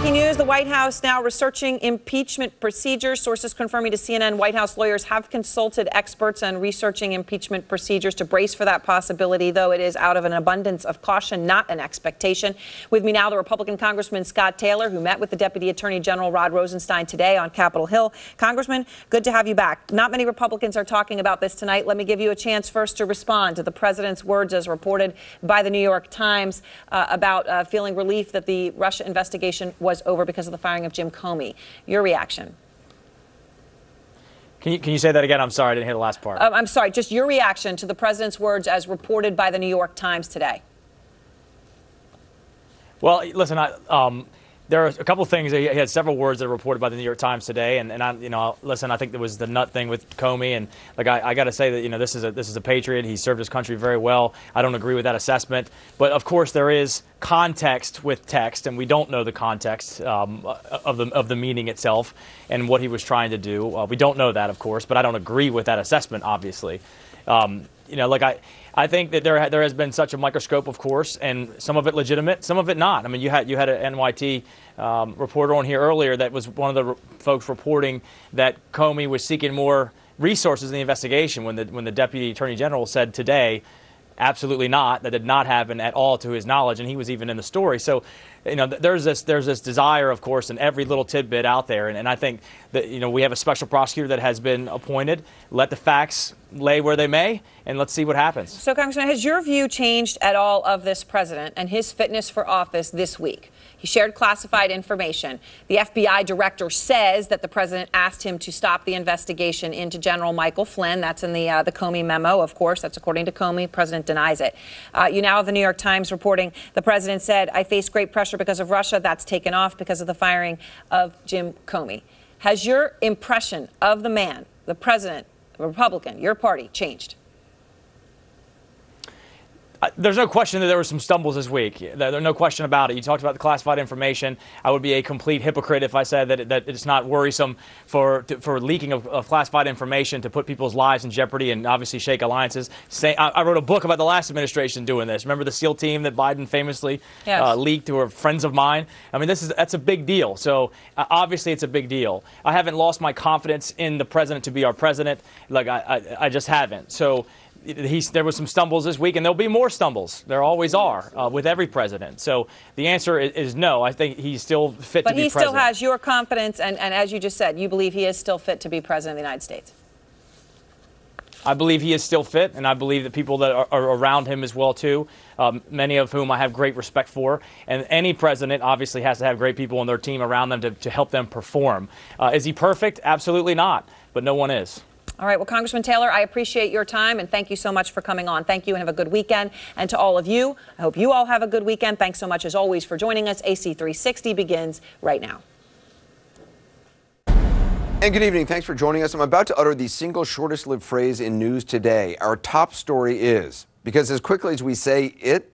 Breaking news, the White House now researching impeachment procedures. Sources confirming to CNN White House lawyers have consulted experts on researching impeachment procedures to brace for that possibility, though it is out of an abundance of caution, not an expectation. With me now, the Republican Congressman Scott Taylor, who met with the Deputy Attorney General Rod Rosenstein today on Capitol Hill. Congressman, good to have you back. Not many Republicans are talking about this tonight. Let me give you a chance first to respond to the president's words as reported by the New York Times about feeling relief that the Russia investigation was over because of the firing of Jim Comey. Your reaction? Can you say that again? I'm sorry, I didn't hear the last part. I'm sorry, just your reaction to the president's words as reported by the New York Times today. Well, listen, there are a couple of things. He had several words that were reported by the New York Times today, and listen, I think there was the nut thing with Comey, and like I got to say that this is a patriot. He served his country very well. I don't agree with that assessment, but of course there is context with text, and we don't know the context of the meeting itself and what he was trying to do. We don't know that, of course, but I don't agree with that assessment, obviously. I think that there has been such a microscope, of course, and some of it legitimate, some of it not. I mean, you had an NYT reporter on here earlier that was one of the folks reporting that Comey was seeking more resources in the investigation when the Deputy Attorney General said today, absolutely not. That did not happen at all to his knowledge, and he was even in the story. So, there's this desire, of course, in every little tidbit out there, and I think that we have a special prosecutor that has been appointed. Let the facts lay where they may, and let's see what happens. So, Congressman, has your view changed at all of this president and his fitness for office this week? He shared classified information. The FBI director says that the president asked him to stop the investigation into General Michael Flynn. That's in the Comey memo, of course. That's according to Comey. The president denies it. You now have the New York Times reporting the president said, I face great pressure because of Russia. That's taken off because of the firing of Jim Comey. Has your impression of the man, the president, the Republican, your party, changed? There's no question that there were some stumbles this week. There's no question about it. You talked about the classified information. I would be a complete hypocrite if I said that it's not worrisome for leaking of classified information to put people's lives in jeopardy and obviously shake alliances. I wrote a book about the last administration doing this. Remember the SEAL team that Biden famously leaked, who are friends of mine? I mean, that's a big deal. So obviously it's a big deal. I haven't lost my confidence in the president to be our president. Like I just haven't. So there was some stumbles this week, and there'll be more stumbles. There always are with every president. So the answer is no. I think he's still fit to be president. But he still has your confidence, and as you just said, you believe he is still fit to be president of the United States. I believe he is still fit, and I believe that people that are around him as well, too, many of whom I have great respect for. And any president obviously has to have great people on their team around them to help them perform. Is he perfect? Absolutely not, but no one is. All right. Well, Congressman Taylor, I appreciate your time, and thank you so much for coming on. Thank you, and have a good weekend. And to all of you, I hope you all have a good weekend. Thanks so much, as always, for joining us. AC 360 begins right now. And good evening. Thanks for joining us. I'm about to utter the single shortest-lived phrase in news today. Our top story is, because as quickly as we say it,